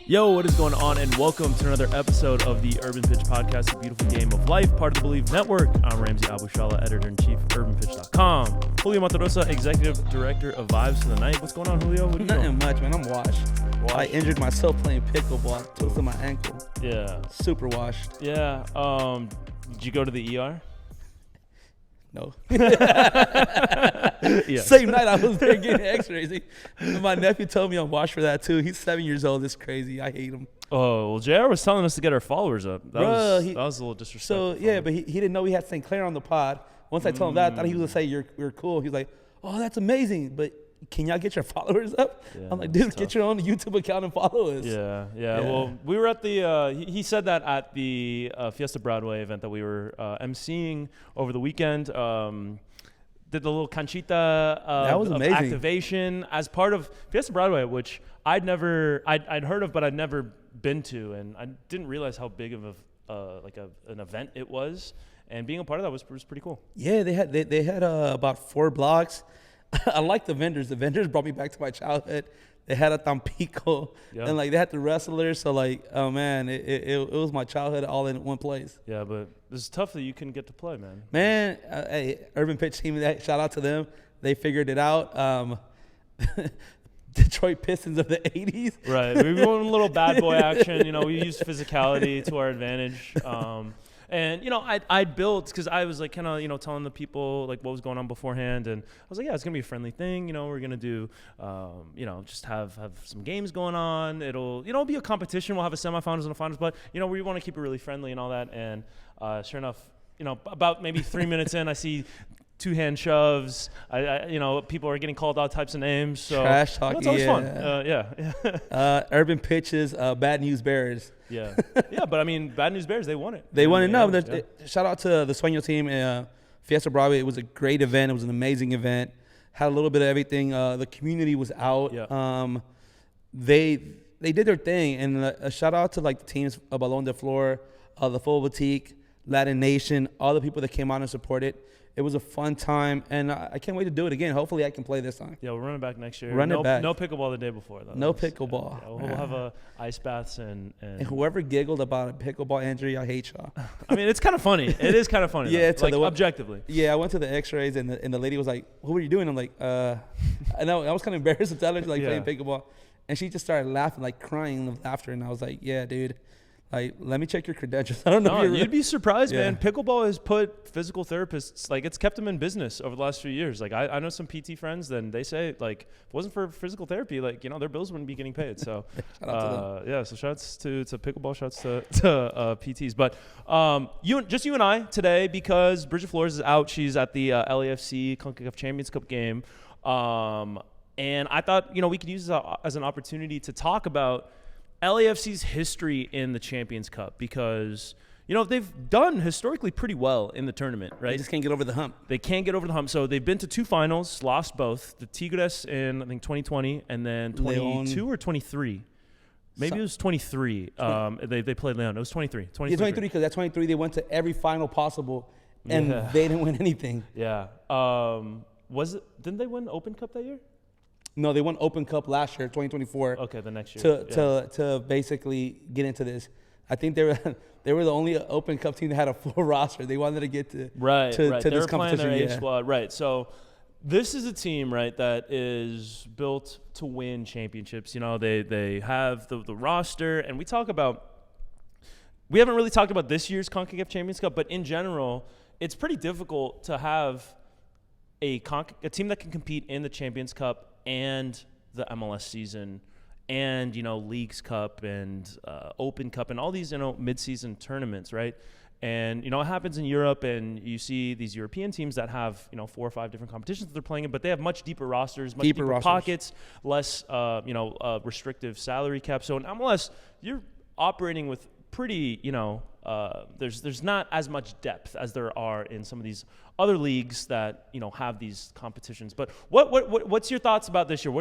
Yo, what is going on? And welcome to another episode of the Urban Pitch Podcast, a beautiful game of life, part of the Believe Network. I'm Ramsey Abushala, editor-in-chief of UrbanPitch.com. Julio Matarosa, executive director of Vibes for the Night. What's going on, Julio? What are you Nothing doing? much, man. I'm washed. I injured myself playing pickleball. Twisted my ankle. Yeah. Super washed. Yeah. Did you go to the ER? No. Yeah. Same night I was there getting x-rays. My nephew told me I'm washed for that too. He's 7 years old. It's crazy. I hate him. Oh, well, JR was telling us to get our followers up. That was a little disrespectful. So, yeah, but he didn't know we had St. Clair on the pod. Once I told him that, I thought he was going to say, you're cool. He was like, oh, that's amazing. But can y'all get your followers up? Yeah, I'm like, dude, tough. Get your own YouTube account and follow us. Yeah. Well, we were at the he said that at the Fiesta Broadway event that we were emceeing over the weekend. Did the little canchita that was amazing. Activation as part of Fiesta Broadway, which I'd heard of, but I'd never been to, and I didn't realize how big of an event it was. And being a part of that was pretty cool. Yeah, they had about 4 blocks. I like the vendors. The vendors brought me back to my childhood. They had a Tampico, and like they had the wrestlers. So like, oh man, it was my childhood all in one place. Yeah, but it's tough that you couldn't get to play, man. Man, hey, Urban Pitch team, shout out to them. They figured it out. Detroit Pistons of the 80s. Right, we were going a little bad boy action. You know, we used physicality to our advantage. And, you know, I built, because I was like kind of, you know, telling the people like what was going on beforehand. And I was like, yeah, it's going to be a friendly thing. You know, we're going to do, you know, just have some games going on. It'll be a competition. We'll have a semifinals and a finals. But, you know, we want to keep it really friendly and all that. And sure enough, you know, about maybe 3 minutes in, I see 2-hand shoves. You know, people are getting called all types of names. So trash talking. It's always fun. Urban Pitches, Bad News Bears. Yeah, but I mean, Bad News Bears, they won it. They won it. No, shout out to the Sueño team, Fiesta Broadway. It was a great event. It was an amazing event. Had a little bit of everything. The community was out. Yeah. They did their thing, and a shout out to like the teams, Balón de Flor, the Full Boutique, Latin Nation, all the people that came out and supported. It was a fun time, and I can't wait to do it again. Hopefully, I can play this time. Yeah, we're running back next year. Run it back. No pickleball the day before, though. No pickleball. Yeah, we'll have ice baths and whoever giggled about a pickleball injury, I hate y'all. I mean, it's kind of funny. It is kind of funny. Yeah, like objectively. Yeah, I went to the X-rays, and the lady was like, "What were you doing?" I'm like, and I was kind of embarrassed to tell her, like, playing pickleball, and she just started laughing, like crying with laughter, and I was like, "Yeah, dude. Like, let me check your credentials." I don't know. You'd be surprised, man. Pickleball has put physical therapists, like, it's kept them in business over the last few years. Like, I know some PT friends, then they say, like, if it wasn't for physical therapy, like, you know, their bills wouldn't be getting paid. So, shout out to them. Yeah, so shouts to pickleball, shouts to PTs. But you and I today, because Bridget Flores is out. She's at the LAFC CONCACAF Champions Cup game. And I thought, you know, we could use this as an opportunity to talk about LAFC's history in the Champions Cup, because, you know, they've done historically pretty well in the tournament, right? They just can't get over the hump. They can't get over the hump. So they've been to 2 finals, lost both. The Tigres in, I think, 2020, and then 22 or 23. Maybe it was 23. They played Leon. It was 23. 23. Yeah, 23, because at 23 they went to every final possible, and they didn't win anything. Yeah. Didn't they win Open Cup that year? No, they won Open Cup last year, 2024. Okay, the next year. To basically get into this. I think they were the only Open Cup team that had a full roster. They wanted to get to right. To They this were playing competition. Their A squad, right? So this is a team, right, that is built to win championships. You know, they have the roster, and we haven't really talked about this year's CONCACAF Champions Cup, but in general, it's pretty difficult to have a team that can compete in the Champions Cup and the MLS season, and, you know, Leagues Cup and Open Cup and all these, you know, mid-season tournaments, right? And, you know, it happens in Europe, and you see these European teams that have, you know, 4 or 5 different competitions that they're playing in, but they have much deeper rosters, much deeper pockets, less, restrictive salary cap. So in MLS, you're operating with pretty, you know, there's not as much depth as there are in some of these other leagues that, you know, have these competitions. But what's your thoughts about this year?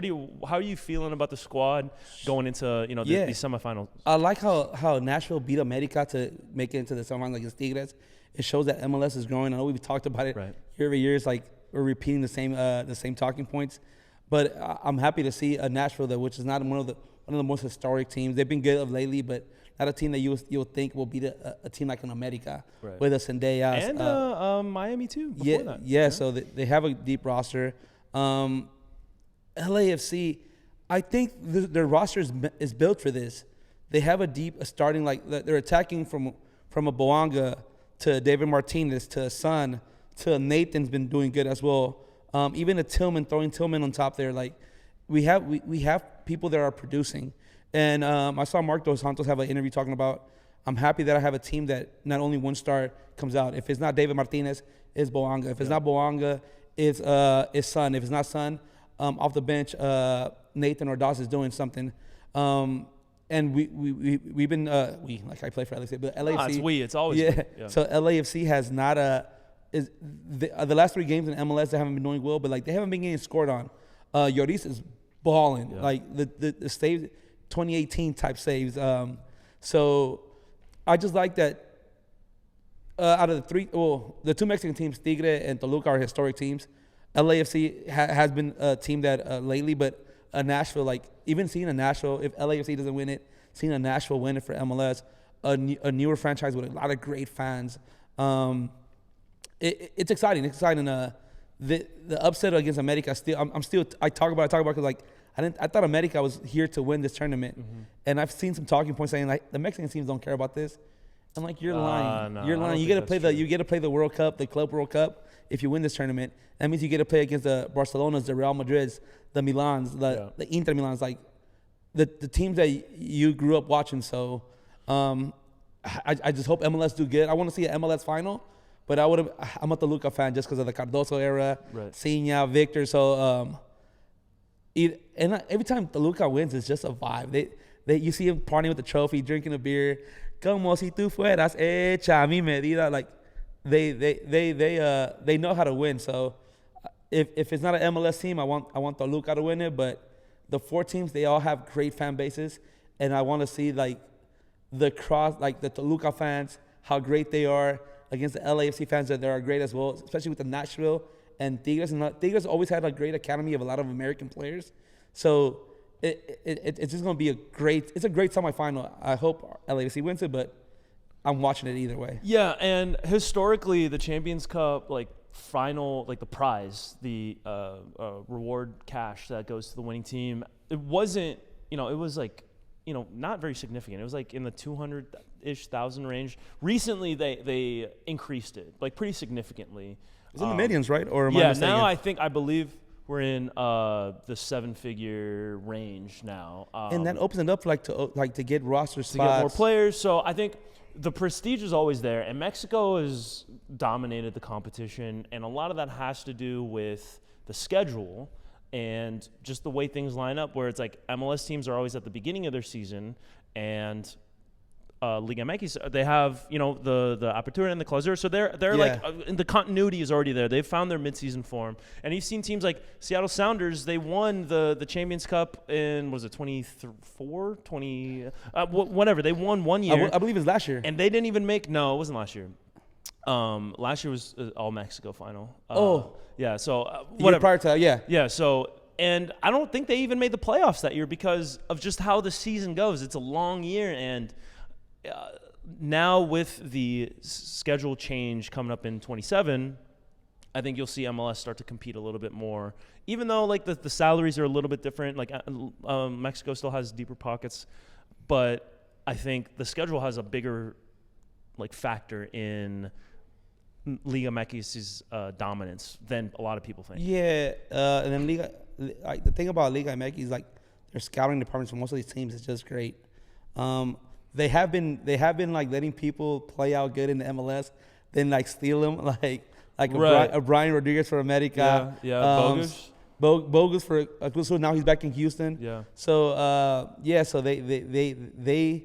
How are you feeling about the squad going into, you know, these semifinals? I like how Nashville beat America to make it into the semifinals against Tigres. It shows that MLS is growing. I know we've talked about it year over year. It's like we're repeating the same talking points. But I'm happy to see a Nashville that, which is not one of the most historic teams. They've been good of lately, but not a team that you would think will beat a team like an America with a Zendaya and Miami too. Before that. Yeah. So they have a deep roster. LAFC, I think their roster is built for this. They have a deep starting, like they're attacking from a Boanga to David Martinez to Son to Nathan's been doing good as well. Even a Tillman, throwing Tillman on top there, like we have people that are producing. And I saw Mark Dos Santos have an interview talking about, I'm happy that I have a team that not only one star comes out. If it's not David Martinez, it's Boanga. If it's not Boanga, it's Son. If it's not Son, off the bench, Nathan or Doss is doing something. And we've been like I play for LAFC, but LAFC. It's always yeah. So LAFC has not the last 3 games in MLS they haven't been doing well, but like they haven't been getting scored on. Lloris is balling, like the save 2018 type saves. So I just like that. Out of the 2 Mexican teams, Tigre and Toluca, are historic teams. LAFC has been a team that lately, but Nashville, like even seeing a Nashville, if LAFC doesn't win it, seeing a Nashville win it for MLS, a newer franchise with a lot of great fans. It's exciting. It's exciting. The upset against America, I talk about it because like I thought America was here to win this tournament, and I've seen some talking points saying like the Mexican teams don't care about this. I'm like, you're lying. No, you're lying. You get to play the World Cup, the Club World Cup. If you win this tournament, that means you get to play against the Barcelonas, the Real Madrids, the Milans, the Inter Milans, like the teams that you grew up watching. So I just hope MLS do good. I want to see an MLS final, but I'm a Toluca fan just because of the Cardoso era, Ciña, Victor. So and every time Toluca wins, it's just a vibe. You see him partying with the trophy, drinking a beer, como si tú fueras hecha a mi medida. Like they know how to win. So if it's not an MLS team, I want Toluca to win it. But the 4 teams, they all have great fan bases, and I want to see like the Toluca fans, how great they are against the LAFC fans that they are great as well, especially with the Nashville and Tigres. And Tigres always had a great academy of a lot of American players. So it's just going to be a great semifinal. I hope LAFC wins it, but I'm watching it either way. Yeah, and historically, the Champions Cup, like final, like the prize, the reward cash that goes to the winning team, it wasn't, it was like, not very significant. It was like in the 200-ish thousand range. Recently, they increased it like pretty significantly. It's in the millions, right? Or am I mistaken? Now I believe we're in the 7-figure range now. And that opens it up to get roster spots. To get more players. So I think the prestige is always there, and Mexico has dominated the competition, and a lot of that has to do with the schedule and just the way things line up, where it's like MLS teams are always at the beginning of their season, and Liga MX, they have the Apertura and the Clausura, so they're like the continuity is already there. They've found their midseason form, and you've seen teams like Seattle Sounders. They won the Champions Cup in, was it 24, 20, whatever. They won one year. I believe it's last year, and they didn't even make. No, it wasn't last year. Last year was all Mexico final. Yeah. So whatever. Prior to that, yeah. So. And I don't think they even made the playoffs that year because of just how the season goes. It's a long year, and now with the schedule change coming up in 27, I think you'll see MLS start to compete a little bit more. Even though like the salaries are a little bit different, like Mexico still has deeper pockets, but I think the schedule has a bigger like factor in Liga MX's dominance than a lot of people think. Yeah, and then the thing about Liga MX is like their scouting departments for most of these teams is just great. They have been like letting people play out good in the MLS, then like steal them, like a Brian Rodriguez for America. Bogus. Bogus for so now he's back in Houston. Yeah. So so they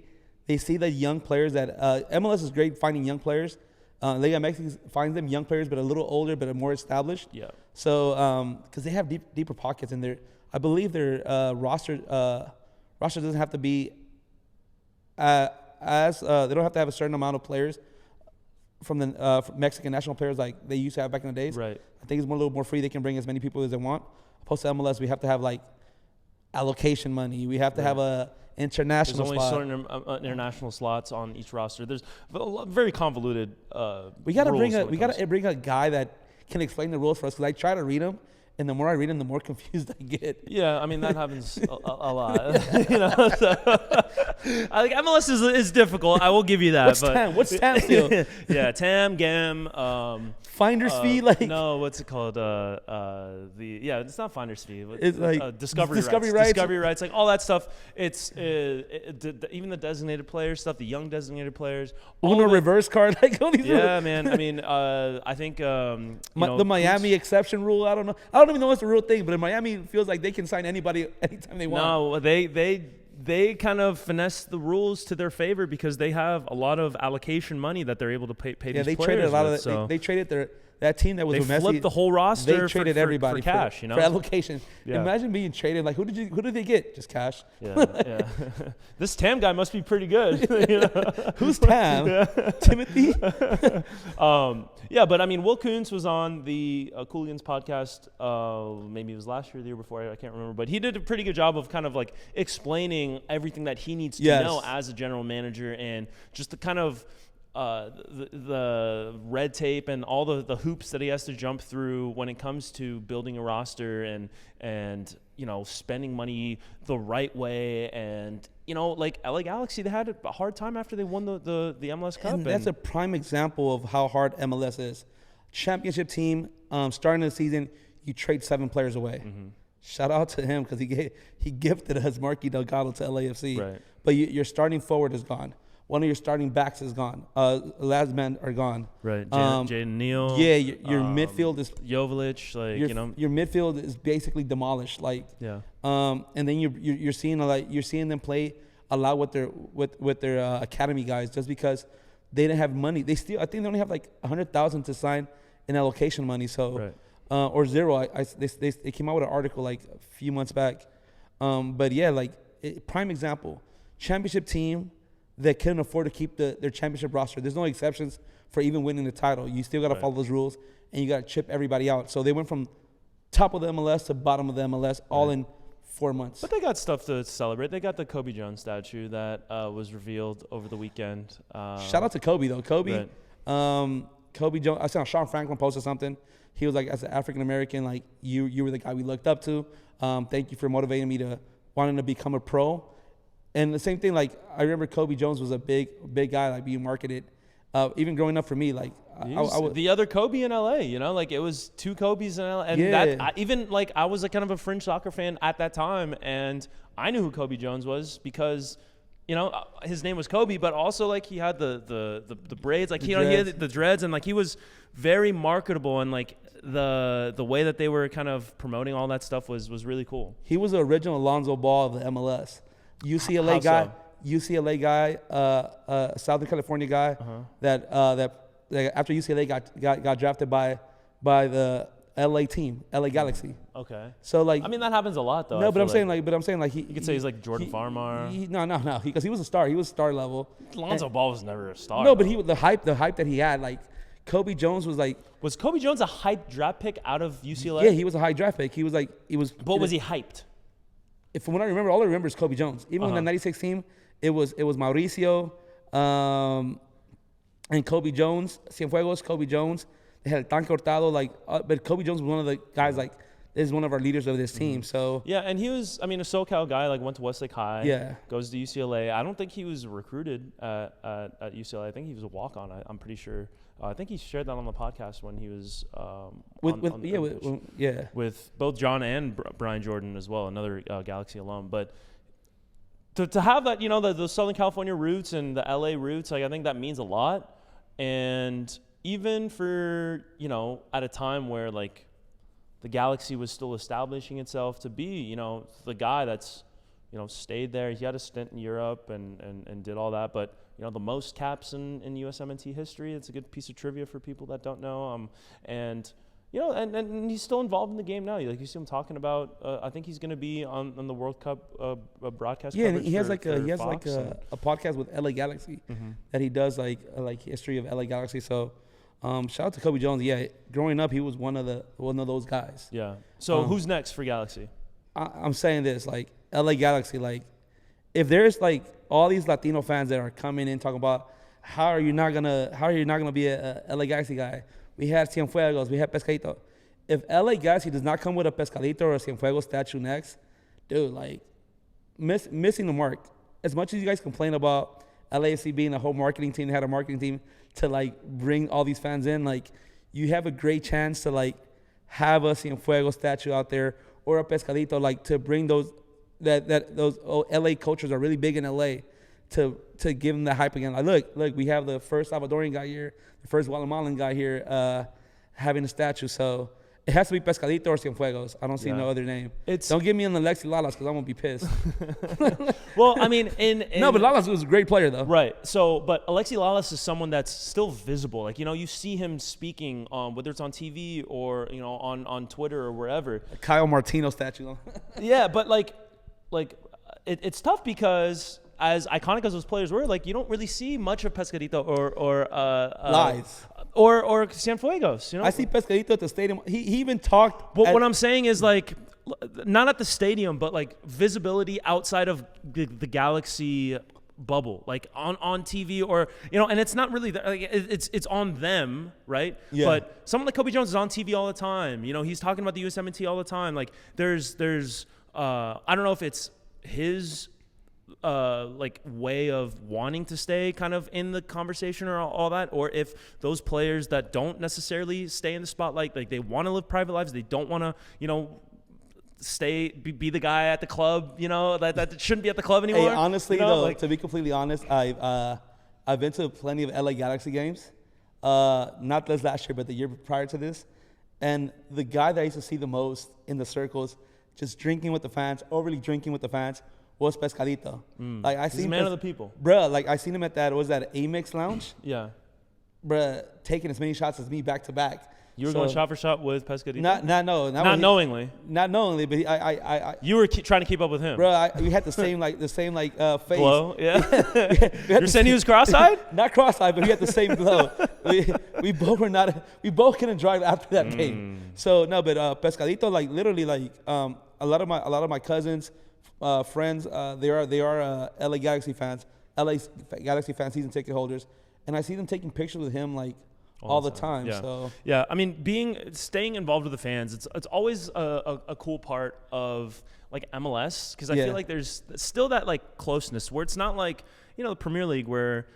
see the young players that MLS is great finding young players. Liga MX finds them young players, but a little older, but more established. Yeah. So because they have deeper pockets, and I believe their roster doesn't have to be they don't have to have a certain amount of players from the from Mexican national players like they used to have back in the days. Right. I think it's a little more free. They can bring as many people as they want. Opposed to MLS, we have to have like allocation money. We have to have a international There's spot. only certain international slots on each roster. There's very convoluted. We got to rules bring a guy that can explain the rules for us because I try to read them. And the more I read them, the more confused I get. Yeah, I mean that happens a lot. You know, so I think MLS is difficult. I will give you that. What's TAM still? Yeah, TAM, GAM, finder's fee, like no, what's it called? It's not finder's fee. It's like discovery rights, like all that stuff. It's even the designated players stuff, the young designated players. Uno reverse card, like all these. Yeah, man. I mean, I think the Miami exception rule. I don't know. I don't even know if it's a real thing, but in Miami, it feels like they can sign anybody anytime they want. No, they kind of finesse the rules to their favor because they have a lot of allocation money that they're able to pay these players. Yeah, they traded a lot with, of they traded that team that was they Messi. Flipped the whole roster. They traded everybody for cash, for allocation. Yeah. Imagine being traded. Like who did they get? Just cash. Yeah. This Tam guy must be pretty good. You know? Who's Tam? Timothy. Yeah, but I mean, Will Kuntz was on the Cooligans podcast. Maybe it was last year, or the year before. I can't remember, but he did a pretty good job of kind of like explaining everything that he needs to know as a general manager and just the kind of. The red tape and all the hoops that he has to jump through when it comes to building a roster and you know spending money the right way and you know like LA Galaxy, they had a hard time after they won the MLS Cup. And that's a prime example of how hard MLS is. Championship team, starting the season, you trade 7 players away. Mm-hmm. Shout out to him because he gifted us Marky Delgado to LAFC. Right. But your starting forward is gone. One of your starting backs is gone. Last men are gone. Right. Jaden Neal. Yeah, your midfield is Jovic. Like your midfield is basically demolished. Like and then you're seeing them play a lot with their academy guys just because they didn't have money. I think they only have like $100,000 to sign in allocation money. So or zero. They came out with an article like a few months back. But yeah, like prime example, championship team that couldn't afford to keep their championship roster. There's no exceptions for even winning the title. You still got to follow those rules, and you got to chip everybody out. So they went from top of the MLS to bottom of the MLS all in 4 months. But they got stuff to celebrate. They got the Cobi Jones statue that was revealed over the weekend. Shout out to Cobi, though. Cobi Jones. I saw Sean Franklin posted something. He was like, as an African-American, like, you were the guy we looked up to. Thank you for motivating me to wanting to become a pro. And the same thing, like, I remember Cobi Jones was a big guy, like, being marketed. Even growing up for me, like, I was the other Cobi in LA, you know, like, it was 2 Cobis in LA. And I was like kind of a fringe soccer fan at that time, and I knew who Cobi Jones was because, you know, his name was Cobi, but also, like, he had the braids, like, he had the dreads, and, like, he was very marketable, and, like, the way that they were kind of promoting all that stuff was really cool. He was the original Alonzo Ball of the MLS. UCLA guy, Southern California guy that after UCLA got drafted by the LA team, LA Galaxy. Okay. So like, I mean that happens a lot though. No, but I'm saying like you could say he's like Jordan Farmar. No, because he was a star. He was star level. Alonzo Ball was never a star. No, but the hype that he had, like Cobi Jones was like. Was Cobi Jones a hyped draft pick out of UCLA? Yeah, he was a high draft pick. He was. But was he hyped? From what I remember, all I remember is Cobi Jones. Even in the '96 team, it was Mauricio, and Cobi Jones, Cienfuegos, Cobi Jones. They had Tanque Hurtado, but Cobi Jones was one of the guys, like, this is one of our leaders of this team. So yeah, and he was, I mean, a SoCal guy, like, went to Westlake High. Yeah. Goes to UCLA. I don't think he was recruited at UCLA. I think he was a walk-on. I'm pretty sure. I think he shared that on the podcast when he was with both John and Brian Jordan as well, another Galaxy alum. But to have that, you know, the Southern California roots and the LA roots, like, I think that means a lot. And even for, you know, at a time where, like, the Galaxy was still establishing itself to be, you know, the guy that's, you know, stayed there. He had a stint in Europe and did all that, but, you know, the most caps in USMNT history. It's a good piece of trivia for people that don't know. And, You know, and he's still involved in the game now. Like you see him talking about. I think he's going to be on the World Cup broadcast. Yeah, and coverage he has for Fox a podcast with LA Galaxy that he does like history of LA Galaxy. So, shout out to Cobi Jones. Yeah, growing up, he was one of those guys. Yeah. So who's next for Galaxy? I'm saying this, like LA Galaxy, like if there's like all these Latino fans that are coming in talking about how are you not gonna be a LA Galaxy guy? We had Cienfuegos, we had Pescadito. If LA Galaxy does not come with a Pescadito or a Cienfuegos statue next, dude, like missing the mark. As much as you guys complain about LAFC being a whole marketing team, they had a marketing team to like bring all these fans in, like you have a great chance to like have a Cienfuegos statue out there or a Pescadito, like to bring those LA cultures are really big in LA to give them the hype again. Like look, we have the first Salvadorian guy here, the first Guatemalan guy here having a statue. So it has to be Pescadito or Cienfuegos. I don't see no other name. Don't give me in the Alexi Lalas because I'm gonna be pissed. Well, I mean, no, but Lalas was a great player though. Right. So, but Alexi Lalas is someone that's still visible. Like, you know, you see him speaking, whether it's on TV or, you know, on Twitter or wherever. A Kyle Martino statue. Yeah, but like it's tough because as iconic as those players were, like you don't really see much of Pescadito or Lies. Or Cienfuegos, you know? I see Pescadito at the stadium. He even talked. But what I'm saying is like, not at the stadium, but like visibility outside of the Galaxy bubble, like on TV or, you know, and it's not really, like, it's on them, right? Yeah. But someone like Cobi Jones is on TV all the time. You know, he's talking about the USMNT all the time. Like there's I don't know if it's his like way of wanting to stay kind of in the conversation or all that, or if those players that don't necessarily stay in the spotlight, like they want to live private lives, they don't want to, you know, be the guy at the club, you know, that shouldn't be at the club anymore. Hey, honestly, you know, though, like, to be completely honest, I've been to plenty of LA Galaxy games, not this last year, but the year prior to this, and the guy that I used to see the most in the circles, just drinking with the fans, overly drinking with the fans, was Pescadito. Like I seen a man of the people, bro. Like I seen him at that Amex Lounge. Yeah, bro, taking as many shots as me back to back. You were going shot for shot with Pescadito? Not knowingly. Not knowingly, but I you were trying to keep up with him. Bro, we had the same face. Glow, yeah. You're saying he was cross-eyed? Not cross-eyed, but we had the same glow. we both couldn't drive after that game. So no, but Pescadito, like literally, like a lot of my cousins, friends, they are LA Galaxy fans, LA Galaxy fan season ticket holders, and I see them taking pictures with him like all the time. Yeah. So yeah, I mean, staying involved with the fans, it's always a cool part of like MLS, because I feel like there's still that like closeness where it's not like, you know, the Premier League where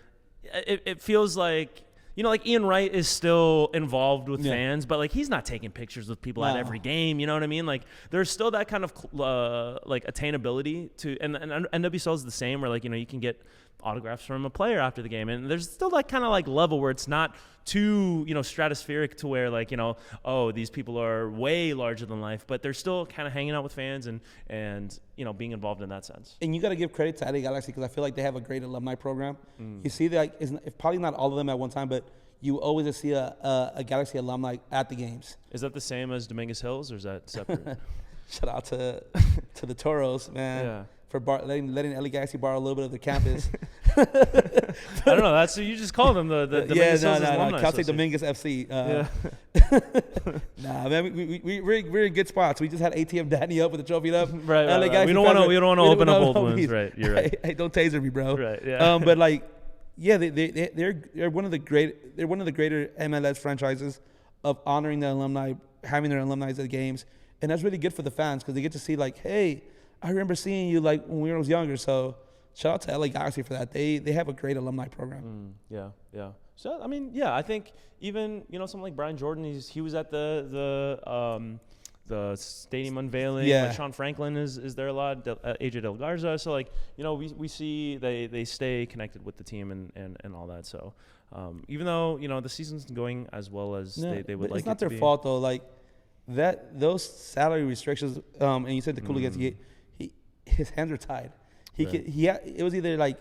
it feels like, you know, like Ian Wright is still involved with fans, but like he's not taking pictures with people at every game. You know what I mean? Like there's still that kind of like attainability to, and NWSL is the same, where like, you know, you can get autographs from a player after the game, and there's still that kind of like level where it's not too, you know, stratospheric to where like, you know, oh, these people are way larger than life, but they're still kind of hanging out with fans and you know, being involved in that sense. And you got to give credit to LA Galaxy because I feel like they have a great alumni program. You see that, like, probably not all of them at one time, but you always see a Galaxy alumni at the games. Is that the same as Dominguez Hills, or is that separate? Shout out to the Toros, man. Yeah. For letting LA Galaxy borrow a little bit of their campus. I don't know. That's you just call them the Dominguez Hills Alumni Cal State Dominguez FC. Nah, man, we're in good spots. We just had ATM Danny up with the trophy up. Right. LA Galaxy we don't want to open up old wounds. Right. You're right. Hey, don't taser me, bro. Right. Yeah. But like, yeah, they're one of the greater MLS franchises of honoring the alumni, having their alumni at the games, and that's really good for the fans because they get to see like, hey, I remember seeing you like when we were younger. So shout out to LA Galaxy for that. They have a great alumni program. Yeah. So I mean, yeah, I think even, you know, someone like Brian Jordan, he was at the stadium unveiling. Yeah. Like Sean Franklin is there a lot. AJ Del Garza. So like, you know, we see they stay connected with the team and all that. So even though, you know, the season's going as well as they would like it to be. It's not their fault though. Like those salary restrictions. And you said the Cooligans. His hands are tied. It was either like,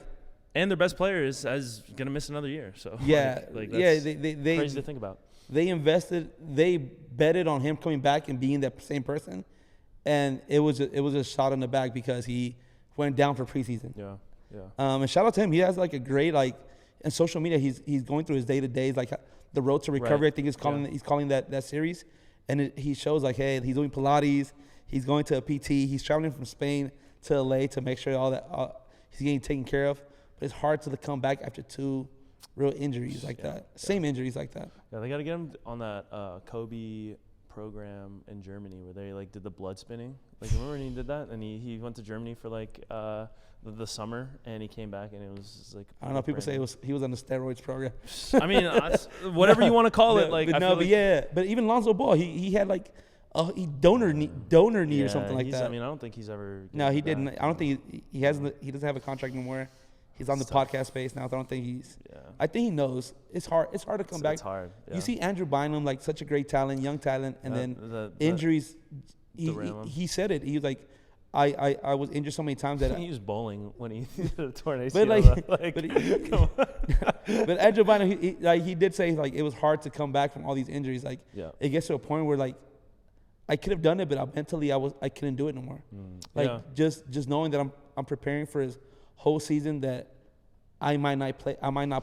and their best player is gonna miss another year. So yeah, like they crazy to think about. they betted on him coming back and being that same person, and it was a shot in the back because he went down for preseason. Yeah. And shout out to him. He has like a great in social media. He's going through his day-to-days, like the road to recovery. Right. I think he's calling that series, and he shows like, hey, he's doing Pilates. He's going to a PT. He's traveling from Spain to LA to make sure all that he's getting taken care of. But it's hard to come back after 2 real injuries like that. Same injuries like that. Yeah, they got to get him on that Cobi program in Germany where they like did the blood spinning. Like, remember when he did that? And he went to Germany for like the summer, and he came back, and it was just, like, I don't know. People say he was on the steroids program. I mean, whatever you want to call it. Like, but even Lonzo Ball, he had like he donor knee or something like that. I mean, I don't think he's ever. No, he didn't. I don't think he hasn't. He doesn't have a contract anymore. He's on the podcast space now. So I don't think he's. Yeah. I think he knows it's hard. It's hard to come back. It's hard. Yeah. You see Andrew Bynum, like such a great talent, young talent, and then injuries. He said it. He was like, I was injured so many times that he was bowling when he tore an ACL. But but Andrew Bynum, he did say like it was hard to come back from all these injuries. Like it gets to a point where like I could have done it, but mentally I couldn't do it no more. Just knowing that I'm preparing for his whole season that I might not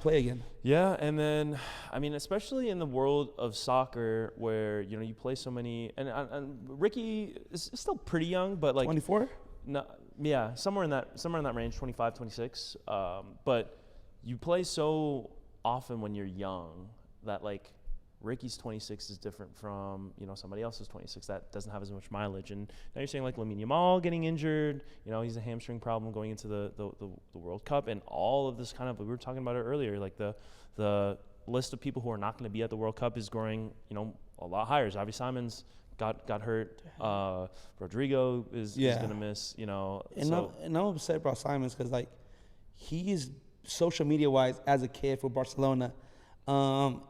play again. Yeah, and then I mean, especially in the world of soccer where you play so many, and Ricky is still pretty young, but like 24. No, yeah, somewhere in that range, 25, 26. But you play so often when you're young that like Ricky's 26 is different from somebody else's 26 that doesn't have as much mileage. And now you're saying like Lamine Yamal getting injured, he's a hamstring problem going into the World Cup, and all of this kind of, we were talking about it earlier, like the list of people who are not going to be at the World Cup is growing a lot higher. Xavi Simons got hurt. Rodrigo is going to miss. And I'm upset about Simons because like he's social media wise as a kid for Barcelona.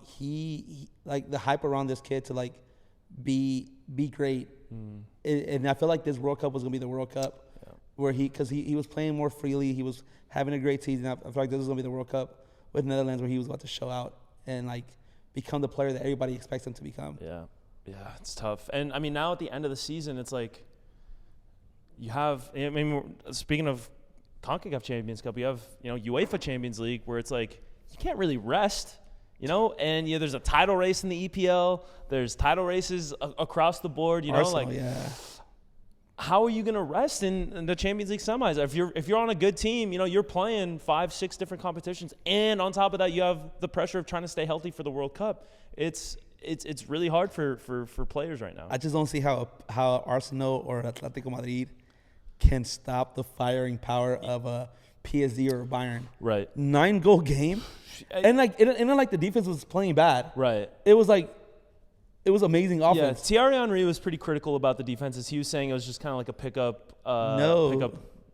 He like the hype around this kid to like be great, and I feel like this World Cup was gonna be the World Cup where because he was playing more freely, he was having a great season. I feel like this was gonna be the World Cup with Netherlands where he was about to show out and like become the player that everybody expects him to become. Yeah, it's tough. And I mean, now at the end of the season, it's like you have. I mean, speaking of CONCACAF Champions Cup, you have UEFA Champions League where it's like you can't really rest. And there's a title race in the EPL. There's title races across the board. Arsenal, how are you going to rest in the Champions League semis? If you're on a good team, you're playing 5-6 different competitions, and on top of that, you have the pressure of trying to stay healthy for the World Cup. It's really hard for players right now. I just don't see how Arsenal or Atletico Madrid can stop the firing power of a PSG or a Bayern. Right. 9-goal game. And like the defense was playing bad. Right. It was amazing offense. Yeah, Thierry Henry was pretty critical about the defenses. He was saying it was just kind of like a pickup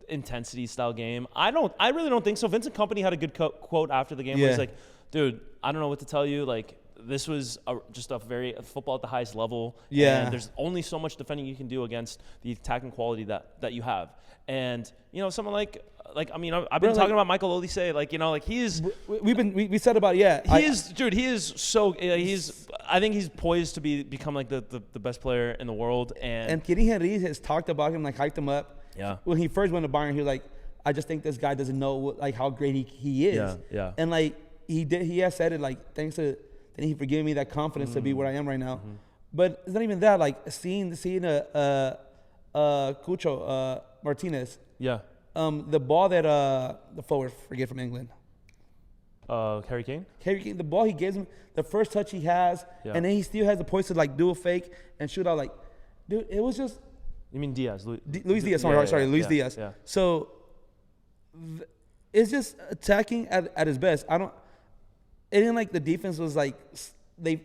intensity style game. I really don't think so. Vincent Kompany had a good quote after the game where he's like, dude, I don't know what to tell you. Like, this was just a very football at the highest level. Yeah. And there's only so much defending you can do against the attacking quality that you have. And, someone like I mean, I've been talking about Michael Olise, we said about I think he's poised to become like the best player in the world. And Thierry Henry has talked about him, like hyped him up. Yeah. When he first went to Bayern, he was like, I just think this guy doesn't know how great he is. Yeah. And like he has said it like thanks to he for giving me that confidence to be where I am right now. Mm-hmm. But it's not even that. Like seeing Cucho Martinez. Yeah. The ball that the forward, forget from England. Harry Kane? Harry Kane, the ball he gives him, the first touch he has, and then he still has the poise to like do a fake and shoot out. Like, dude, it was just. You mean Diaz? Luis Diaz. Sorry, Luis Diaz. Yeah. So it's just attacking at his best. It didn't like the defense was like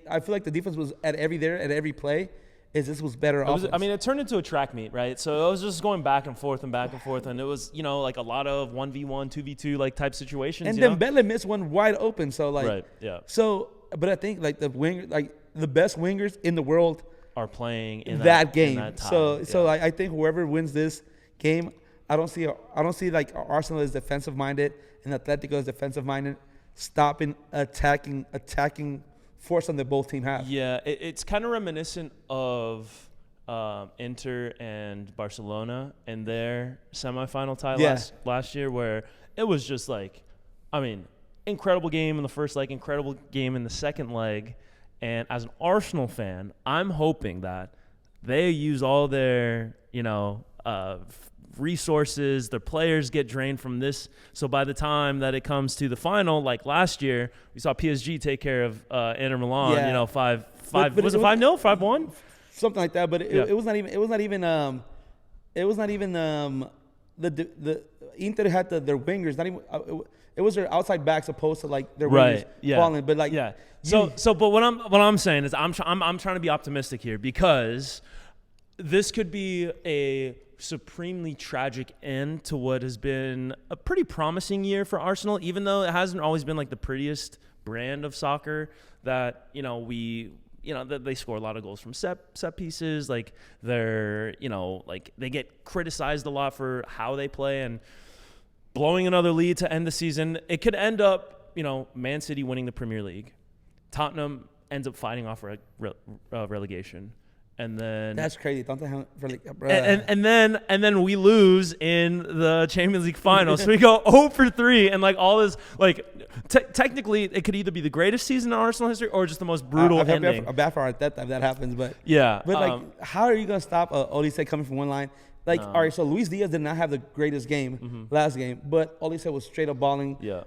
I feel like the defense was at every play. This was better offense. It turned into a track meet, right? So it was just going back and forth, and it was, like a lot of 1v1, 2v2 like type situations. And then Bele missed one wide open, so like. Right. Yeah. So, but I think like the best wingers in the world are playing in that game. In that time. So I think whoever wins this game, I don't see like Arsenal is defensive minded and Atletico is defensive minded, stopping attacking foursome that both teams have. Yeah, it's kind of reminiscent of Inter and Barcelona and their semifinal tie last year, where it was just like, I mean, incredible game in the first leg, incredible game in the second leg. And as an Arsenal fan, I'm hoping that they use all their, resources, their players get drained from this. So by the time that it comes to the final, like last year, we saw PSG take care of Inter Milan, 5-5. But Was it 5-0, 5-1? Something like that, but it was not even the Inter had their wingers, not even it was their outside backs opposed to like their wingers falling, but like but what I'm saying is I'm trying to be optimistic here, because this could be a supremely tragic end to what has been a pretty promising year for Arsenal, even though it hasn't always been like the prettiest brand of soccer that they score a lot of goals from set pieces. Like they're, like they get criticized a lot for how they play, and blowing another lead to end the season. It could end up, Man City winning the Premier League. Tottenham ends up fighting off relegation. And then that's crazy. Don't they have and then we lose in the Champions League final. So we go 0-3, and like all this, like technically it could either be the greatest season in Arsenal history or just the most brutal ending. Bad for Arteta if that happens, but how are you gonna stop Olise coming from one line? Like, all right, so Luis Diaz did not have the greatest game last game, but Olise was straight up balling. Yeah.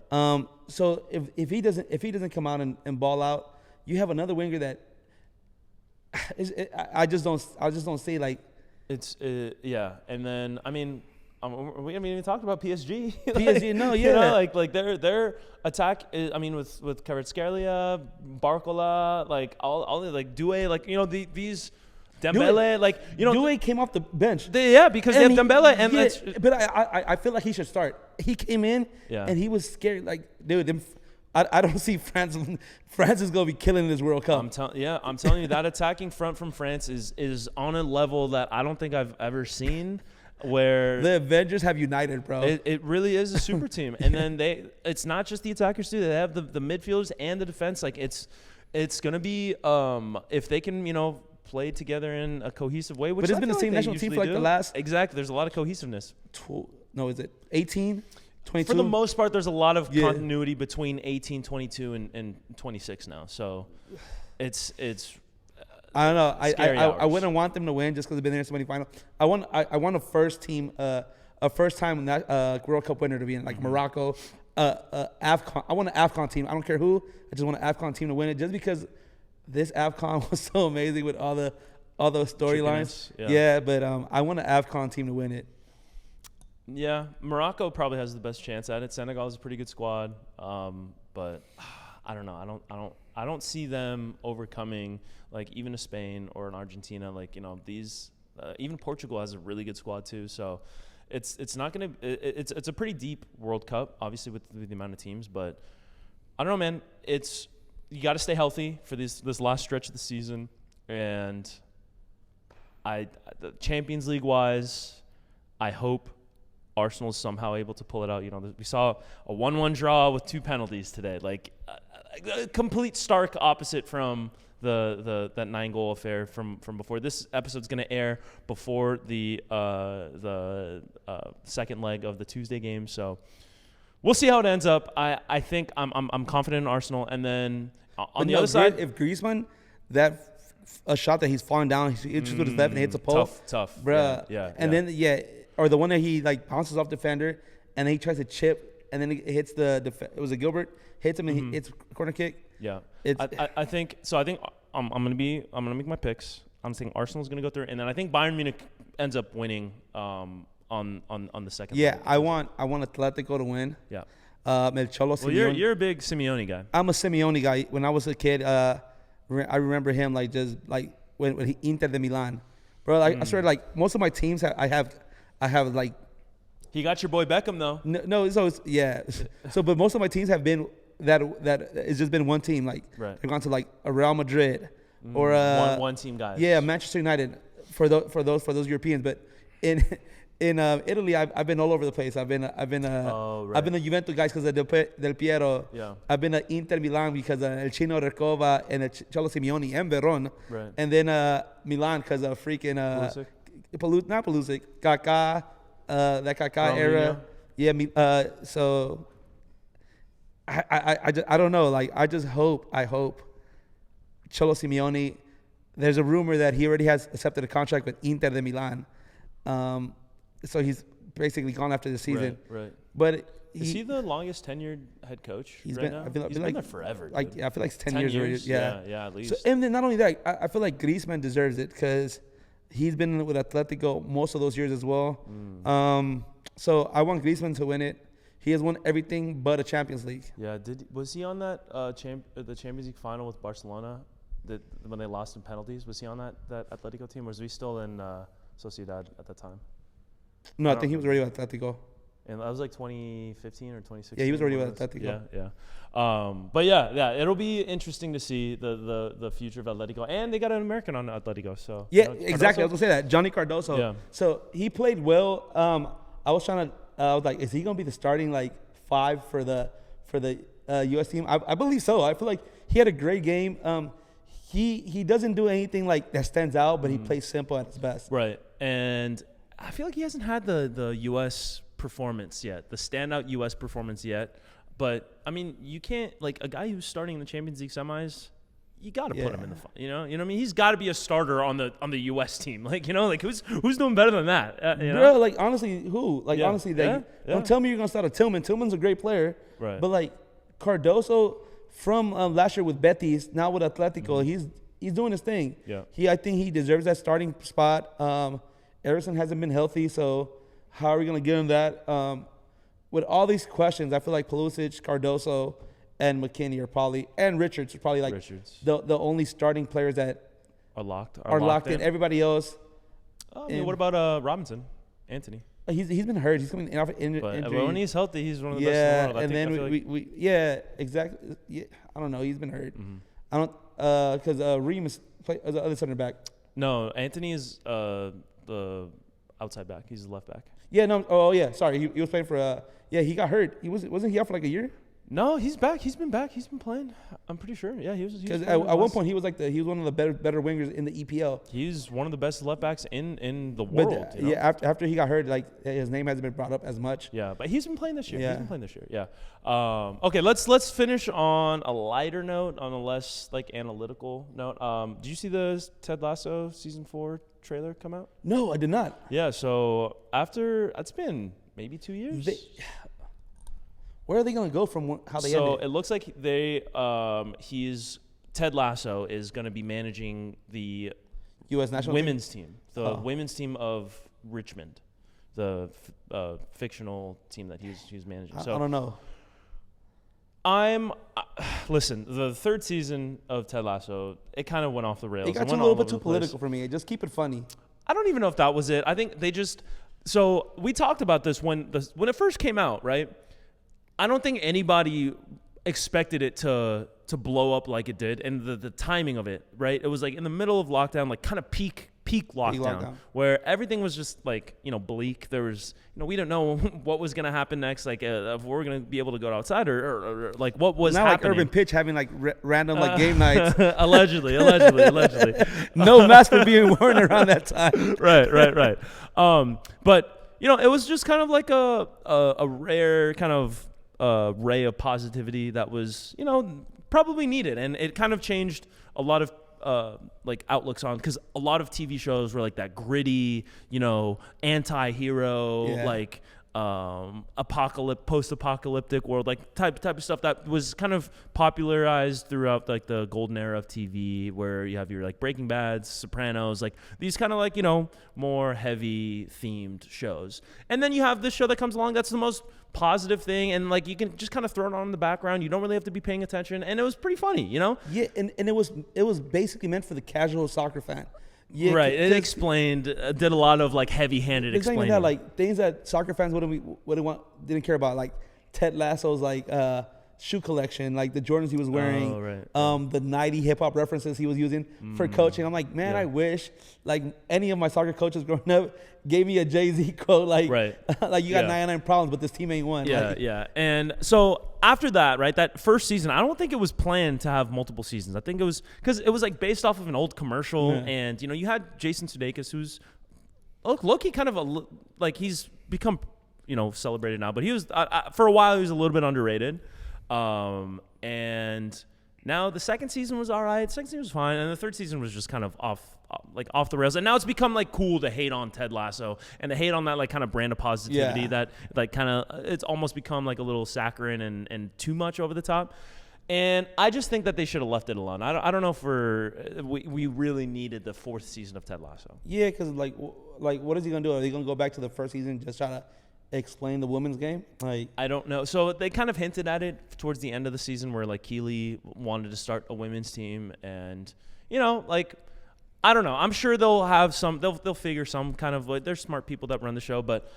So if he doesn't come out and ball out, you have another winger that. I just don't see like it's and then we haven't even talked about PSG. like, their attack is, with Kvaratskhelia, Barcola, like all like Doué, like these Dembele, Doué came off the bench. Because they have Dembele, but I feel like he should start. He came in and he was scared. Like, dude, I don't see France. France is gonna be killing this World Cup. I'm telling you, that attacking front from France is on a level that I don't think I've ever seen. Where the Avengers have united, bro. It really is a super team, and then it's not just the attackers too. They have the midfielders and the defense. Like it's gonna be if they can play together in a cohesive way. Which but it's been the same national team for like the last There's a lot of cohesiveness. Is it 18? 22? For the most part, there's a lot of continuity between 18, 22, and 26 now. So it's I don't know. I wouldn't want them to win just because they've been there in so many finals. I want a first time World Cup winner to be in, like Morocco, AFCON. I want an AFCON team. I don't care who. I just want an AFCON team to win it, just because this AFCON was so amazing with all the storylines. But I want an AFCON team to win it. Yeah, Morocco probably has the best chance at it. Senegal is a pretty good squad, but I don't know. I don't see them overcoming like even a Spain or an Argentina. Like these, even Portugal has a really good squad too. So it's not gonna. It's a pretty deep World Cup, obviously with the amount of teams. But I don't know, man. You got to stay healthy for this last stretch of the season, and the Champions League wise, I hope Arsenal is somehow able to pull it out. We saw a 1-1 draw with 2 penalties today. Like a complete stark opposite from that 9-goal affair from before. This episode's going to air before the second leg of the Tuesday game. So we'll see how it ends up. I think I'm confident in Arsenal. And then on the other side, if Griezmann, a shot that he's falling down, he just with his left and hits a post. Tough, bruh. Yeah. And then or the one that he like bounces off defender and then he tries to chip and then it hits it was a Gilbert, hits him and he hits a corner kick. Yeah. I think I'm gonna make my picks. I'm saying Arsenal's gonna go through, and then I think Bayern Munich ends up winning on the second. Yeah, I want Atletico to win. Yeah. El Cholo Simeone. Well, you're a big Simeone guy. I'm a Simeone guy. When I was a kid, I remember him like just like when he Inter de Milan, bro. Like I swear, like most of my teams I have like. He got your boy Beckham though. No, so it's, yeah. So, but most of my teams have been that it's just been one team. Like they've gone to like a Real Madrid or one team guys. Yeah, Manchester United for those Europeans. But in in Italy, I've been all over the place. I've been I've been a Juventus guys because of Del Piero. Yeah. I've been a Inter Milan because of El Chino Recova and el Cholo Simeone and Veron. Right. And then Milan because of freaking not Pulisic, Kaká, that Kaká era. Yeah. So I don't know. Like I hope Cholo Simeone. There's a rumor that he already has accepted a contract with Inter de Milan. So he's basically gone after the season. Right. But is he the longest tenured head coach he's right been, now? He's been there forever. Like, yeah, I feel like it's 10 years already. Yeah, at least. So, and then not only that, I feel like Griezmann deserves it because he's been with Atletico most of those years as well. So I want Griezmann to win it. He has won everything but a Champions League. Yeah. Was he on that the Champions League final with Barcelona? When they lost in penalties, was he on that Atletico team, or was he still in Sociedad at the time? No, I think he was already with Atletico. And that was like 2015 or 2016. Yeah, he was already with Atletico. Yeah. But yeah, it'll be interesting to see the future of Atletico, and they got an American on Atletico. So yeah, exactly. I was gonna say that Johnny Cardoso. Yeah. So he played well. I was like, is he gonna be the starting like 5 for the U.S. team? I believe so. I feel like he had a great game. He doesn't do anything like that stands out, but he plays simple at his best. Right. And I feel like he hasn't had the U.S. performance yet, the standout U.S. performance yet. But, I mean, you can't – like, a guy who's starting in the Champions League semis, you got to put him in the – you know what I mean? He's got to be a starter on the U.S. team. Like, you know, like, who's doing better than that? You know? Bro, like, honestly, who? Like, honestly, don't tell me you're going to start a Tillman. Tillman's a great player. Right. But, like, Cardoso – from last year with Betis, now with Atletico, he's doing his thing. Yeah. I think he deserves that starting spot. Eriksen hasn't been healthy, so how are we going to give him that? With all these questions, I feel like Pulisic, Cardoso, and McKinney are probably, and Richards are probably like the only starting players that are locked in. Everybody else. What about Robinson, Anthony? He's been hurt. He's coming off injury. But when he's healthy, he's one of the best in the world. Exactly. Yeah, I don't know. He's been hurt. I don't because Reem is play as the other center back. No, Anthony is the outside back. He's the left back. Yeah. No. Oh yeah. Sorry. He was playing for. He got hurt. Wasn't he out for like a year? No, he's back. He's been back. He's been playing. I'm pretty sure. Yeah, he was. Because at one point he was one of the better wingers in the EPL. He's one of the best left backs in the world. But, yeah, after he got hurt, like his name hasn't been brought up as much. Yeah, but he's been playing this year. Yeah. Okay, let's finish on a lighter note, on a less like analytical note. Did you see the Ted Lasso season 4 trailer come out? No, I did not. Yeah. So after it's been maybe 2 years. Where are they going to go from how they ended? So it looks like Ted Lasso is going to be managing the U.S. national women's team, women's team of Richmond, the fictional team that he's managing. So I don't know. Listen, the 3rd season of Ted Lasso, it kind of went off the rails. It got a little bit too political for me. Just keep it funny. I don't even know if that was it. I think they just. So we talked about this when it first came out, right? I don't think anybody expected it to blow up like it did, and the timing of it, right? It was like in the middle of lockdown, like kind of peak lockdown, where everything was just like, bleak. There was, we don't know what was going to happen next, like if we're going to be able to go outside or like what was happening. Not like Urban Pitch having like random like game nights. Allegedly. No mask was being worn around that time. Right. But it was just kind of like a rare kind of ray of positivity that was, probably needed. And it kind of changed a lot of like outlooks on, because a lot of TV shows were like that gritty, anti-hero, like post-apocalyptic world, like type of stuff that was kind of popularized throughout like the golden era of TV, where you have your like Breaking Bad, Sopranos, like these kind of like, more heavy themed shows. And then you have this show that comes along that's the most positive thing, and like you can just kind of throw it on in the background. You don't really have to be paying attention, and it was pretty funny, Yeah, and it was basically meant for the casual soccer fan. Yeah, right. It explained, did a lot of like heavy-handed explaining. That, like things that soccer fans didn't care about, like Ted Lasso's like shoe collection, like the Jordans he was wearing, the 90 hip hop references he was using for coaching. I'm like, man, I wish like any of my soccer coaches growing up gave me a Jay-Z quote, like, like you got 99 problems, but this team ain't one. And so after that, right, that first season, I don't think it was planned to have multiple seasons. I think it was because it was like based off of an old commercial, and you had Jason Sudeikis, who's low-key kind of like he's become celebrated now, but he was for a while he was a little bit underrated. And now the second season was all right. Second season was fine, and the third season was just kind of off the rails. And now it's become like cool to hate on Ted Lasso and to hate on that like kind of brand of positivity that like kind of it's almost become like a little saccharine and too much over the top. And I just think that they should have left it alone. I don't know if we really needed the fourth season of Ted Lasso. Yeah, because like what is he gonna do? Are they gonna go back to the first season and just try to explain the women's game? Like, I don't know. So they kind of hinted at it towards the end of the season where like Keeley wanted to start a women's team, and like I don't know. I'm sure they'll have they'll figure some kind of like, they're smart people that run the show, but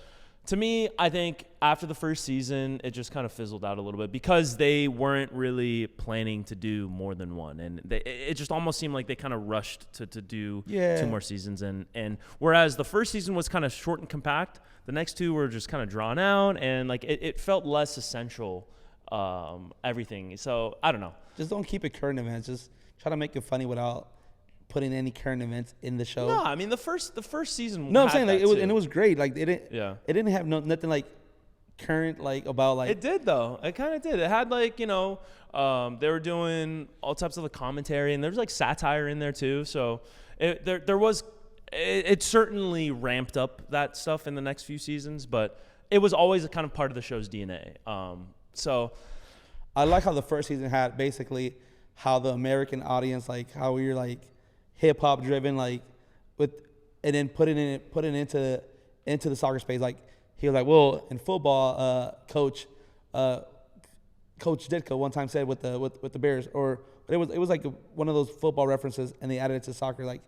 to me, I think after the first season, it just kind of fizzled out a little bit because they weren't really planning to do more than one. And it just almost seemed like they kind of rushed to do 2 more seasons. And whereas the first season was kind of short and compact, the next 2 were just kind of drawn out. And like it felt less essential, everything. So I don't know. Just don't keep it current events. Just try to make it funny without putting any current events in the show. No, I mean the first season. No, I'm saying like it was great. Like it didn't have nothing like current like about like. It did though. It kind of did. It had like they were doing all types of the commentary, and there was like satire in there too. So it certainly ramped up that stuff in the next few seasons, but it was always a kind of part of the show's DNA. So I like how the first season had basically how the American audience, like how we were like hip hop driven, like and then put it into the soccer space. Like he was like, well, in football, Coach Ditka one time said with the Bears, or it was like one of those football references, and they added it to soccer, like,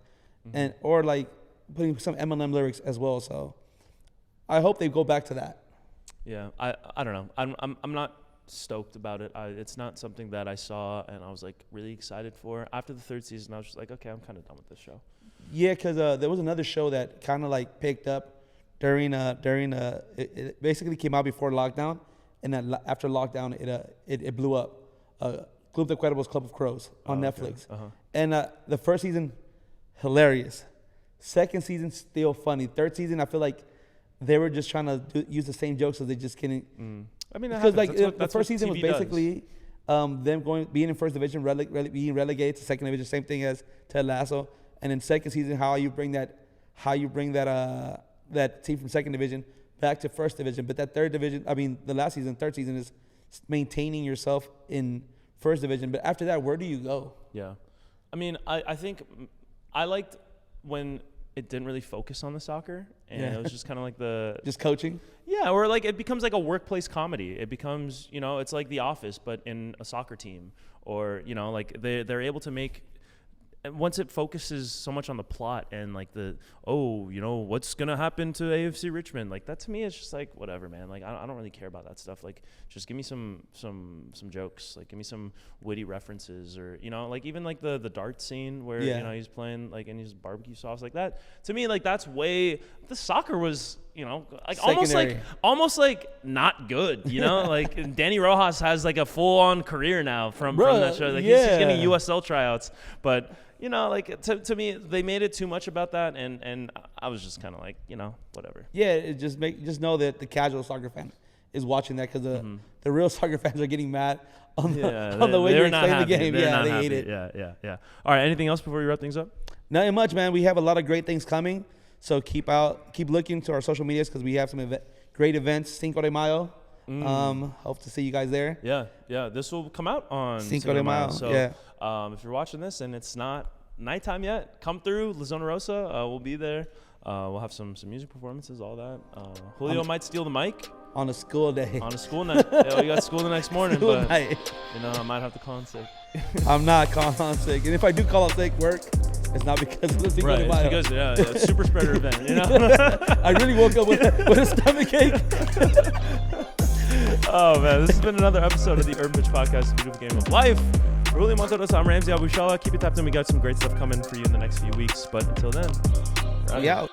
and or like putting some Eminem lyrics as well. So I hope they go back to that. Yeah, I don't know. I'm not stoked about it. It's not something that I saw and I was like really excited for. After the third season, I was just like, okay, I'm kind of done with this show. Yeah, because there was another show that kind of like picked up during it basically came out before lockdown, and then after lockdown it blew up. Club de Cuervos, Club of Crows on Netflix. Okay. And the first season, hilarious. Second season, still funny. Third season, I feel like they were just trying to use the same jokes, so they just couldn't. I mean, because like the first season was basically them being in first division, being relegated to second division, same thing as Ted Lasso. And then second season, how you bring that team from second division back to first division. But that third division, I mean, the last season, third season, is maintaining yourself in first division. But after that, where do you go? Yeah, I mean, I think I liked when it didn't really focus on the soccer, and it was just kind of like just coaching. Yeah, or like it becomes like a workplace comedy. It becomes, it's like The Office, but in a soccer team, or like they're able to make. And once it focuses so much on the plot and like what's gonna happen to AFC Richmond, like that to me is just like whatever, man. Like I don't really care about that stuff. Like just give me some jokes, like give me some witty references, or like even like the dart scene where he's playing like and he's barbecue sauce, like that. To me, like that's way. The soccer was like secondary. almost like not good, like Danny Rojas has like a full on career now from that show. Like he's just getting USL tryouts, but. Like to me, they made it too much about that, and I was just kind of like, whatever. Yeah, it just know that the casual soccer fan is watching that, because the real soccer fans are getting mad on the way you explain the game. They hate it. Yeah. All right, anything else before we wrap things up? Nothing much, man. We have a lot of great things coming, so keep looking to our social medias, because we have some great events. Cinco de Mayo. Hope to see you guys there. Yeah. This will come out on Cinco de Mayo. So, if you're watching this and it's not nighttime yet, come through La Zona Rosa. We'll be there. We'll have some music performances, all that. Julio might steal the mic on a school day. On a school night. Yeah, we got school the next morning, but I might have to call in sick. I'm not calling on sick, and if I do call on sick work, it's not because of the Cinco de Mayo. It's because it's a super spreader event. I really woke up with a stomach ache. Oh, man. This has been another episode of the Urban Pitch Podcast, The Beautiful Game of Life. For Julio Montodos, I'm Ramsey Abushala. Keep it tapped in. We got some great stuff coming for you in the next few weeks. But until then, we out.